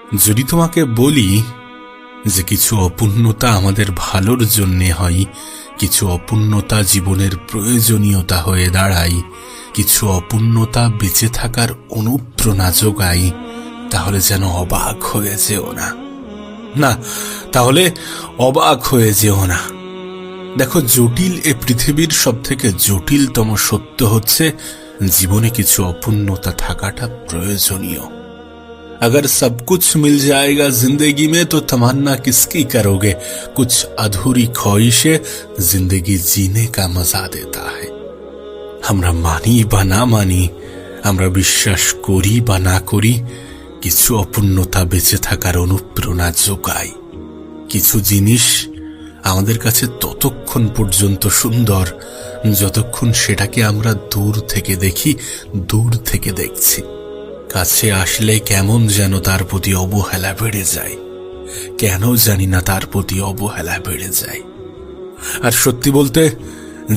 যদি তোমাকে বলি যে কিছু অপূর্ণতা আমাদের ভালোর জন্যে হয়, কিছু অপূর্ণতা জীবনের প্রয়োজনীয়তা হয়ে দাঁড়ায়, কিছু অপূর্ণতা বেঁচে থাকার অনুপ্রেরণা যোগায়, তাহলে যেন অবাক হয়ে যেও না। না, তাহলে অবাক হয়ে যেও না। দেখো, জটিল এ পৃথিবীর সব থেকে জটিলতম সত্য হচ্ছে জীবনে কিছু অপূর্ণতা থাকাটা প্রয়োজনীয়। अगर सब कुछ मिल जाएगा जिंदगी में तो तमन्ना किसकी करोगे, कुछ अधूरी ख्वाहिशें जिंदगी जीने का मजा देता है। আমরা মানি বা না মানি, আমরা বিশ্বাস করি বা না করি, কিছু অপূর্ণতা বেঁচে থাকার অনুপ্রেরণা যোগায়। কিছু জিনিস আমাদের কাছে ততক্ষণ পর্যন্ত সুন্দর যতক্ষণ সেটাকে আমরা দূর থেকে দেখি, দূর থেকে দেখছি। কাছে আসলে কেমন যেন তার প্রতি অবহেলা বেড়ে যায়, কেন জানি না তার প্রতি অবহেলা বেড়ে যায়। আর সত্যি বলতে,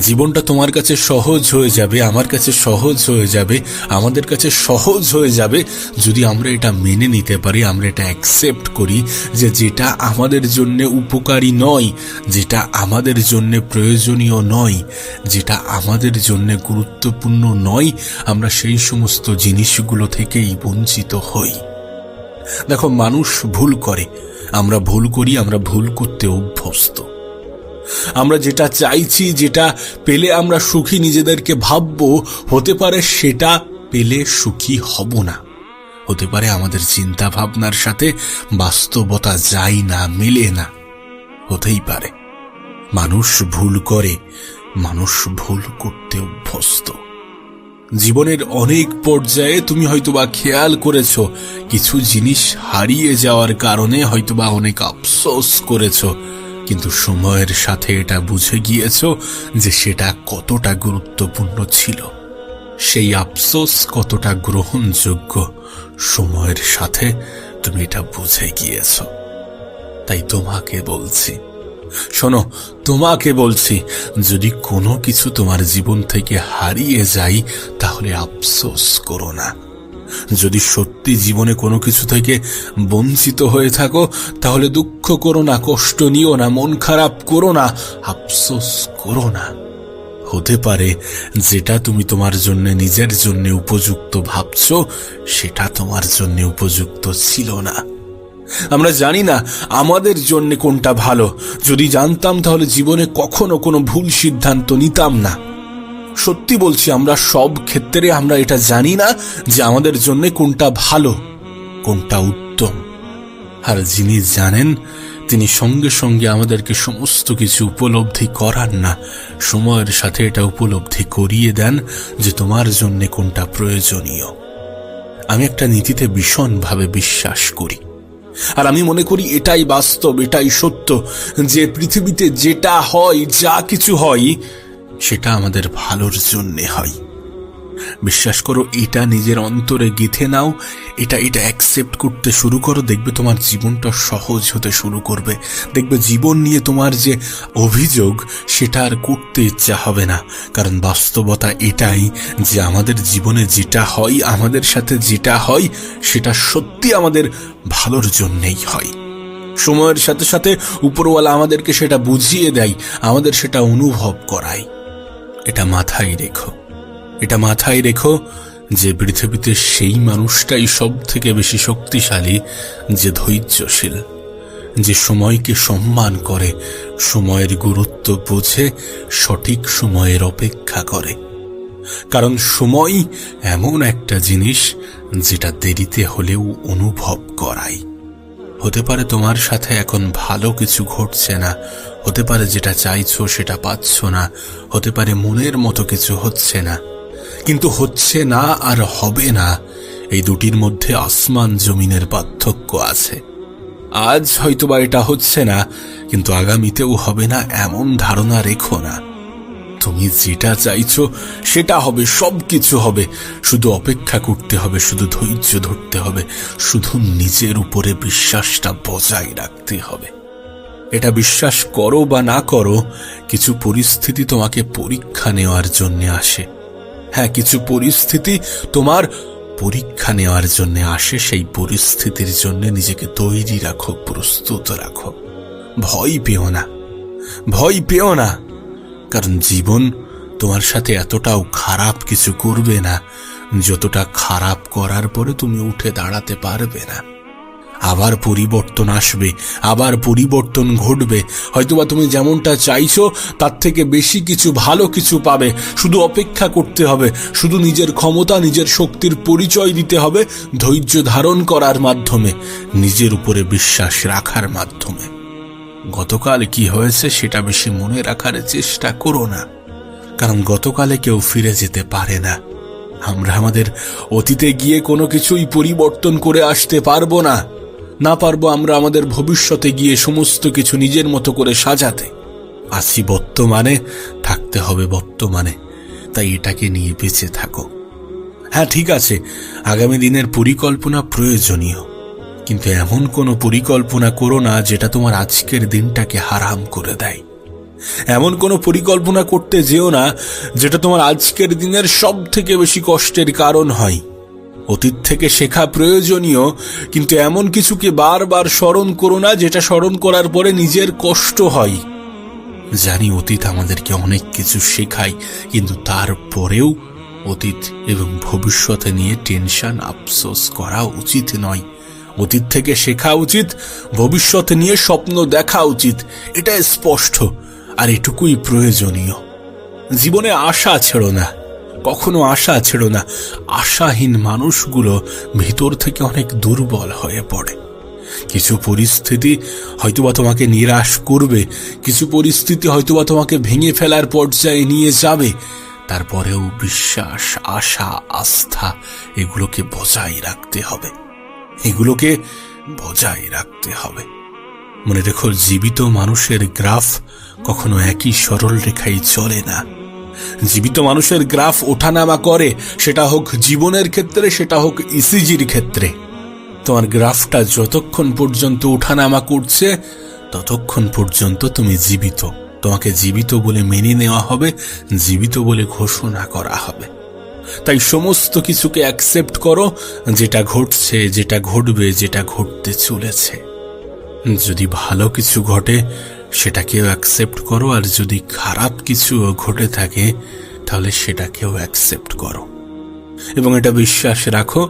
জীবনটা তোমার কাছে সহজ হয়ে যাবে, আমার কাছে সহজ হয়ে যাবে, আমাদের কাছে সহজ হয়ে যাবে যদি আমরা এটা মেনে নিতে পারি, আমরা এটা অ্যাকসেপ্ট করি যে যেটা আমাদের জন্য উপকারী নয়, যেটা আমাদের জন্য প্রয়োজনীয় নয়, যেটা আমাদের জন্য গুরুত্বপূর্ণ নয়, আমরা সেই সমস্ত জিনিসগুলো থেকেই বঞ্চিত হই। দেখো, মানুষ ভুল করে, আমরা ভুল করি, আমরা ভুল করতে অভ্যস্ত। আমরা যেটা চাইছি, যেটা পেলে আমরা সুখী নিজেদেরকে ভাববো, হতে পারে সেটা পেলে সুখী হব না। হতে পারে আমাদের চিন্তা ভাবনার সাথে বাস্তবতা যায় না, মেলে না, হতেই পারে। মানুষ ভুল করে, মানুষ ভুল করতে অভ্যস্ত। জীবনের অনেক পর্যায়ে তুমি হয়তোবা খেয়াল করেছো কিছু জিনিস হারিয়ে যাওয়ার কারণে হয়তোবা অনেক আফসোস করেছো, কিন্তু সময়ের সাথে এটা বুঝে গিয়েছো যে সেটা কতটা গুরুত্বপূর্ণ ছিল, সেই আফসোস কতটা গ্রহণযোগ্য, সময়ের সাথে তুমি এটা বুঝে গিয়েছো। তাই তোমাকে বলছি, শোনো, তোমাকে বলছি, যদি কোনো কিছু তোমার জীবন থেকে হারিয়ে যায় তাহলে আফসোস করো না। যদি সত্যি জীবনে কোনো কিছু থেকে বঞ্চিত হয়ে থাকো তাহলে দুঃখ করো না, কষ্ট নিও না, মন খারাপ করো না, আফসোস করো না। হতে পারে যেটা তুমি তোমার জন্য, নিজের জন্য উপযুক্ত ভাবছো, সেটা তোমার জন্য উপযুক্ত ছিল না। আমরা জানি না আমাদের জন্য কোনটা ভালো। যদি জানতাম তাহলে জীবনে কখনো কোনো ভুল সিদ্ধান্ত নিতাম না। সত্যি বলছি, আমরা সব ক্ষেত্রে আমরা এটা জানি না যে আমাদের জন্য কোনটা ভালো, কোনটা উত্তম। আর যিনি জানেন তিনি সঙ্গে সঙ্গে আমাদেরকে সমস্ত কিছু উপলব্ধি করান না, সময়ের সাথে এটা উপলব্ধি করিয়ে দেন যে তোমার জন্য কোনটা প্রয়োজনীয়। আমি একটা নীতিতে ভীষণভাবে বিশ্বাস করি, আর আমি মনে করি এটাই বাস্তব, এটাই সত্য, যে পৃথিবীতে যেটা হয়, যা কিছু হয়, সেটা আমাদের ভালোর জন্যে হয়। বিশ্বাস করো, এটা নিজের অন্তরে গেঁথে নাও, এটা অ্যাকসেপ্ট করতে শুরু করো, দেখবে তোমার জীবনটা সহজ হতে শুরু করবে। দেখবে জীবন নিয়ে তোমার যে অভিযোগ, সেটা আর করতে ইচ্ছা হবে না। কারণ বাস্তবতা এটাই যে আমাদের জীবনে যেটা হয়, আমাদের সাথে যেটা হয়, সেটা সত্যি আমাদের ভালোর জন্যেই হয়। সময়ের সাথে সাথে উপরওয়ালা আমাদেরকে সেটা বুঝিয়ে দেয়, আমাদের সেটা অনুভব করায়। এটা মাথায় রেখো, এটা মাথায় রেখো যে পৃথিবীতে সেই মানুষটাই সব থেকে বেশি শক্তিশালী যে ধৈর্যশীল, যে সময়কে সম্মান করে, সময়ের গুরুত্ব বোঝে, সঠিক সময়ের অপেক্ষা করে। কারণ সময় এমন একটা জিনিস যেটা দেরিতে হলেও অনুভব করায়। হতে পারে তোমার সাথে এখন ভালো কিছু ঘটছে না, হতে পারে যেটা চাইছো সেটা পাচ্ছ না, হতে পারে মনের মতো কিছু হচ্ছে না, কিন্তু হচ্ছে না আর হবে না, এই দুটির মধ্যে আসমান জমিনের পার্থক্য আছে। আজ হয়তোবা এটা হচ্ছে না, কিন্তু আগামীতেও হবে না এমন ধারণা রেখো না। তুমি যেটা চাইছো সেটা হবে, সবকিছু হবে। শুধু অপেক্ষা করতে হবে, শুধু ধৈর্য ধরতে হবে, শুধু নিজের উপরে বিশ্বাসটা বজায় রাখতে হবে। এটা বিশ্বাস করো বা না করো, কিছু পরিস্থিতি তোমাকে পরীক্ষা নেওয়ার জন্য আসে। হ্যাঁ, কিছু পরিস্থিতি তোমার পরীক্ষা নেওয়ার জন্য আসে, সেই পরিস্থিতির জন্য নিজেকে তৈরি রাখো, প্রস্তুত রাখো। ভয় পেও না, ভয় পেও না, কারণ জীবন তোমার সাথে এতটাও খারাপ কিছু করবে না যতটা খারাপ করার পরে তুমি উঠে দাঁড়াতে পারবে না। আবার পরিবর্তন আসবে, আবার পরিবর্তন ঘটবে। হয়তোবা তুমি যেমনটা চাইছো তার থেকে বেশি কিছু, ভালো কিছু পাবে। শুধু অপেক্ষা করতে হবে, শুধু নিজের ক্ষমতা, নিজের শক্তির পরিচয় দিতে হবে, ধৈর্য ধারণ করার মাধ্যমে, নিজের উপরে বিশ্বাস রাখার মাধ্যমে। গতকাল কি হয়েছে সেটা বেশি মনে রাখার চেষ্টা করো না, কারণ গতকালে কেউ ফিরে যেতে পারে না। আমরা আমাদের অতীতে গিয়ে কোনো কিছুই পরিবর্তন করে আসতে পারবো না। না পারবো আমরা আমাদের ভবিষ্যতে গিয়ে সমস্ত কিছু নিজের মতো করে সাজাতে। আছি বর্তমানে, থাকতে হবে বর্তমানে, তাই এটাকে নিয়ে বেঁচে থাকো। হ্যাঁ ঠিক আছে, আগামী দিনের পরিকল্পনা প্রয়োজনীয়, কিন্তু এমন কোনো পরিকল্পনা করো না যেটা তোমার আজকের দিনটাকে হারাম করে দেয়। এমন কোনো পরিকল্পনা করতে যেও না যেটা তোমার আজকের দিনের সব থেকে বেশি কষ্টের কারণ হয়। অতীত থেকে শেখা প্রয়োজনীয়, কিন্তু এমন কিছুকে বারবার স্মরণ করো না যেটা স্মরণ করার পরে নিজের কষ্ট হয়। জানি অতীত আমাদেরকে অনেক কিছু শেখায়, কিন্তু তারপরেও অতীত এবং ভবিষ্যতে নিয়ে টেনশন, আফসোস করা উচিত নয়। অতীত থেকে শেখা উচিত, ভবিষ্যতে নিয়ে স্বপ্ন দেখা উচিত, এটা স্পষ্ট। আর এটুকুই প্রয়োজনীয়। জীবনে আশা ছেড়ো না, কখনো আশা ছেড়ো না। আশাহীন মানুষগুলো ভিতর থেকে অনেক দুর্বল হয়ে পড়ে। কিছু পরিস্থিতি হয়তোবা তোমাকে নিরাশ করবে, কিছু পরিস্থিতি হয়তোবা তোমাকে ভেঙে ফেলার পর্যায়ে নিয়ে যাবে। তারপরেও বিশ্বাস, আশা, আস্থা এগুলোকে বজায় রাখতে হবে, এগুলোকে বজায় রাখতে হবে। মনে রেখো, জীবিত মানুষের গ্রাফ কখনো একই সরল রেখায় চলে না। জীবিত মানুষের গ্রাফ ওঠানামা করে, সেটা হোক জীবনের ক্ষেত্রে, সেটা হোক ইসিজির ক্ষেত্রে। তোমার গ্রাফটা যতক্ষণ পর্যন্ত ওঠানামা করছে ততক্ষণ পর্যন্ত তুমি জীবিত। তোমাকে জীবিত বলে মেনে নেওয়া হবে, জীবিত বলে ঘোষণা করা হবে। তাই সমস্ত কিছুকে অ্যাকসেপ্ট করো, যেটা ঘটছে, যেটা ঘটবে, যেটা ঘটতে চলেছে। যদি ভালো কিছু ঘটে সেটাকেও অ্যাকসেপ্ট করো, আর যদি খারাপ কিছু ঘটে থাকে তাহলে সেটাকেও অ্যাকসেপ্ট করো। এবং এটা বিশ্বাস রাখো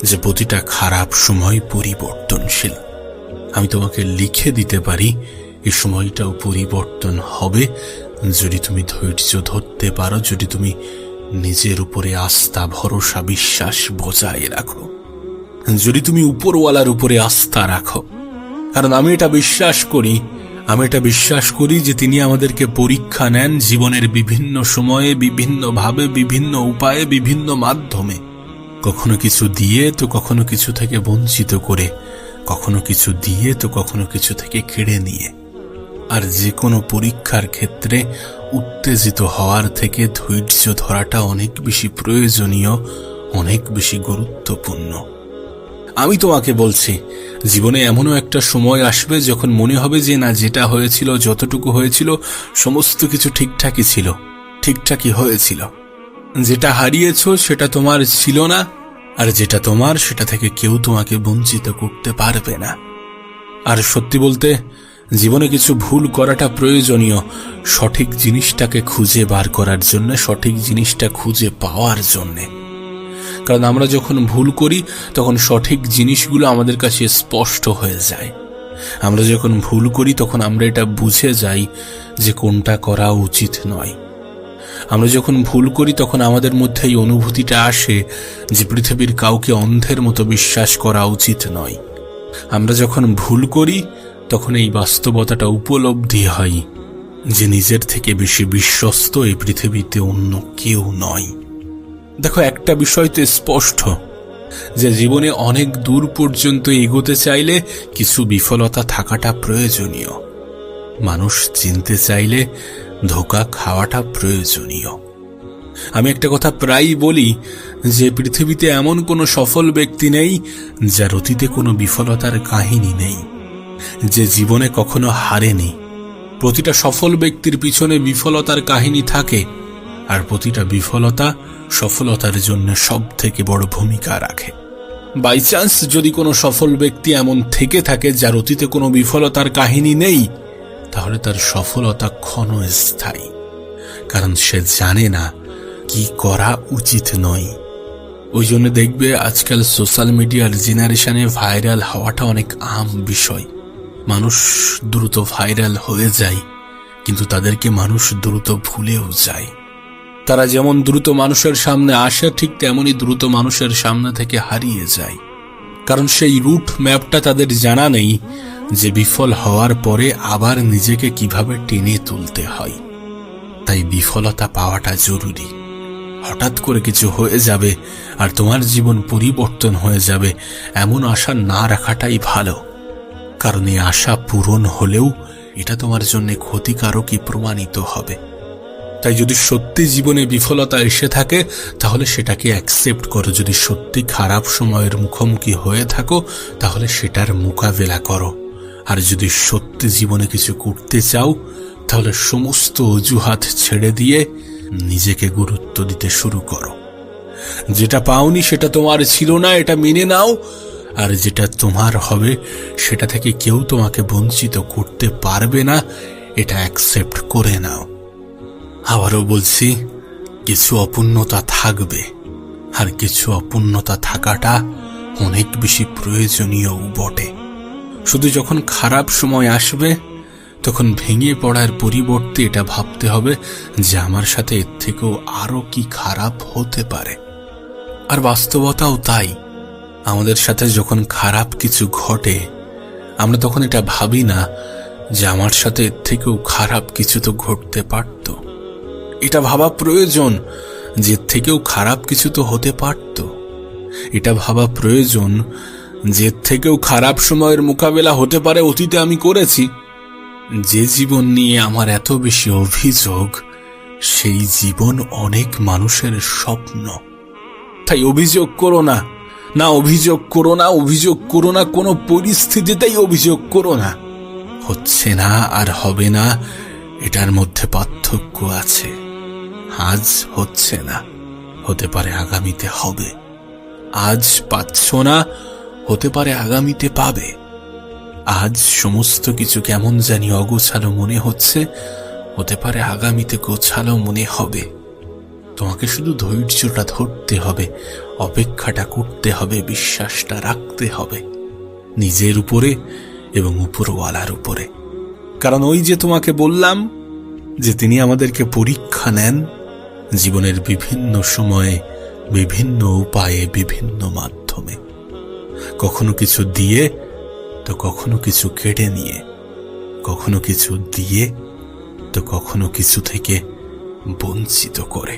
যে প্রতিটা খারাপ সময় পরিবর্তনশীল। আমি তোমাকে লিখে দিতে পারি এই সময়টাও পরিবর্তন হবে, যদি তুমি ধৈর্য ধরতে পারো, যদি তুমি নিজের উপরে আস্থা, ভরসা, বিশ্বাস বজায় রাখো, যদি তুমি উপরওয়ালার উপরে আস্থা রাখো। কারণ আমি এটা বিশ্বাস করি যে তিনি আমাদেরকে পরীক্ষা নেন জীবনের বিভিন্ন সময়ে, বিভিন্নভাবে, বিভিন্ন উপায়ে, বিভিন্ন মাধ্যমে। কখনো কিছু দিয়ে তো কখনো কিছু থেকে বঞ্চিত করে, কখনো কিছু দিয়ে তো কখনো কিছু থেকে কেড়ে নিয়ে। আর যে কোনো পরীক্ষার ক্ষেত্রে উত্তেজিত হওয়ার থেকে ধৈর্য ধরাটা অনেক বেশি প্রয়োজনীয়, অনেক বেশি গুরুত্বপূর্ণ। আমি তোমাকে বলছি, জীবনে এমনও একটা সময় আসবে যখন মনে হবে যে না, যেটা হয়েছিল, যতটুকু হয়েছিল সমস্ত কিছু ঠিকঠাকই ছিল, ঠিকঠাকই হয়েছিল। যেটা হারিয়েছো সেটা তোমার ছিল না, আর যেটা তোমার সেটা থেকে কেউ তোমাকে বঞ্চিত করতে পারবে না। আর সত্যি বলতে, জীবনে কিছু ভুল করাটা প্রয়োজনীয়, সঠিক জিনিসটাকে খুঁজে বার করার জন্য, সঠিক জিনিসটা খুঁজে পাওয়ার জন্যে। কারণ আমরা যখন ভুল করি তখন সঠিক জিনিসগুলো আমাদের কাছে স্পষ্ট হয়ে যায়। আমরা যখন ভুল করি তখন আমরা এটা বুঝে যাই যে কোনটা করা উচিত নয়। আমরা যখন ভুল করি তখন আমাদের মধ্যে এই অনুভূতিটা আসে যে পৃথিবীর কাউকে অন্ধের মতো বিশ্বাস করা উচিত নয়। আমরা যখন ভুল করি তখন এই বাস্তবতাটা উপলব্ধি হয় যে নিজের থেকে বেশি বিশ্বস্ত এই পৃথিবীতে অন্য কেউ নয়। দেখো, একটা বিষয় তো স্পষ্ট যে জীবনে অনেক দূর পর্যন্ত এগোতে চাইলে কিছু বিফলতা থাকাটা প্রয়োজনীয়। মানুষ চিনতে চাইলে ধোঁকা খাওয়াটা প্রয়োজনীয়। আমি একটা কথা প্রায়ই বলি যে পৃথিবীতে এমন কোনো সফল ব্যক্তি নেই যার অতীতে কোনো বিফলতার কাহিনী নেই, যে জীবনে কখনো হারেনি। প্রতিটা সফল ব্যক্তির পিছনে বিফলতার কাহিনী থাকে, আর প্রতিটা বিফলতা সফলতার জন্য সব থেকে বড় ভূমিকা রাখে। বাই চান্স যদি কোনো সফল ব্যক্তি এমন থেকে থাকে যার অতীতে কোনো বিফলতার কাহিনী নেই, তাহলে তার সফলতা ক্ষণস্থায়ী, কারণ সে জানে না কি করা উচিত নয়। ওই জন্য দেখবে আজকাল সোশ্যাল মিডিয়ার জেনারেশনে ভাইরাল হওয়াটা অনেক আম বিষয়। মানুষ দ্রুত ভাইরাল হয়ে যায়, কিন্তু তাদেরকে মানুষ দ্রুত ভুলেও যায়। তারা যেমন দ্রুত মানুষের সামনে আসে, ঠিক তেমনই দ্রুত মানুষের সামনে থেকে হারিয়ে যায়, কারণ সেই রুট ম্যাপটা তাদের জানা নেই যে বিফল হওয়ার পরে আবার নিজেকে কিভাবে টেনে তুলতে হয়। তাই বিফলতা পাওয়াটা জরুরি। হঠাৎ করে কিছু হয়ে যাবে আর তোমার জীবন পরিবর্তন হয়ে যাবে, এমন আশা না রাখাটাই ভালো, কারণ এই আশা পূরণ হলেও এটা তোমার জন্য ক্ষতিকারকই প্রমাণিত হবে। তাই যদি সত্যি জীবনে বিফলতা এসে থাকে তাহলে সেটাকে অ্যাকসেপ্ট করো। যদি সত্যি খারাপ সময়ের মুখোমুখি হয়ে থাকো তাহলে সেটার মোকাবেলা করো। আর যদি সত্যি জীবনে কিছু করতে চাও তাহলে সমস্ত অজুহাত ছেড়ে দিয়ে নিজেকে গুরুত্ব দিতে শুরু করো। যেটা পাওনি সেটা তোমার ছিল না, এটা মেনে নাও। আর যেটা তোমার হবে সেটা থেকে কেউ তোমাকে বঞ্চিত করতে পারবে না, এটা অ্যাকসেপ্ট করে নাও। আবারও বলছি, কিছু অপূর্ণতা থাকবে, আর কিছু অপূর্ণতা থাকাটা অনেক বেশি প্রয়োজনীয় বটে। শুধু যখন খারাপ সময় আসবে তখন ভেঙে পড়ার পরিবর্তে এটা ভাবতে হবে যে আমার সাথে এর থেকেও আরো কি খারাপ হতে পারে। আর বাস্তবতাও তাই, আমাদের সাথে যখন খারাপ কিছু ঘটে আমরা তখন এটা ভাবি না যে আমার সাথে এর থেকেও খারাপ কিছু তো ঘটতে পারত। এটা ভাবা প্রয়োজন যে এর থেকেও খারাপ কিছু তো হতে পারত। এটা ভাবা প্রয়োজন যে এর থেকেও খারাপ সময়ের মোকাবেলা হতে পারে অতীতে আমি করেছি। যে জীবন নিয়ে আমার এত বেশি অভিযোগ, সেই জীবন অনেক মানুষের স্বপ্ন। তাই অভিযোগ করো না, অভিযোগ করো না, অভিযোগ করো না, কোনো পরিস্থিতিতেই অভিযোগ করো না। হচ্ছে না আর হবে না, এটার মধ্যে পার্থক্য আছে। আজ হচ্ছে না, হতে পারে আগামীতে হবে। আজ পাচ্ছ না, হতে পারে আগামীতে পাবে। আজ সমস্ত কিছু কেমন জানি অগোছালো মনে হচ্ছে, হতে পারে আগামীতে গোছালো মনে হবে। তোমাকে শুধু ধৈর্যটা ধরতে হবে, অপেক্ষাটা করতে হবে, বিশ্বাসটা রাখতে হবে নিজের উপরে এবং উপরওয়ালার উপরে। কারণ ওই যে তোমাকে বললাম যে তিনি আমাদেরকে পরীক্ষা নেন জীবনের বিভিন্ন সময়ে, বিভিন্ন উপায়ে, বিভিন্ন মাধ্যমে। কখনো কিছু দিয়ে তো কখনো কিছু কেড়ে নিয়ে, কখনো কিছু দিয়ে তো কখনো কিছু থেকে বঞ্চিত করে।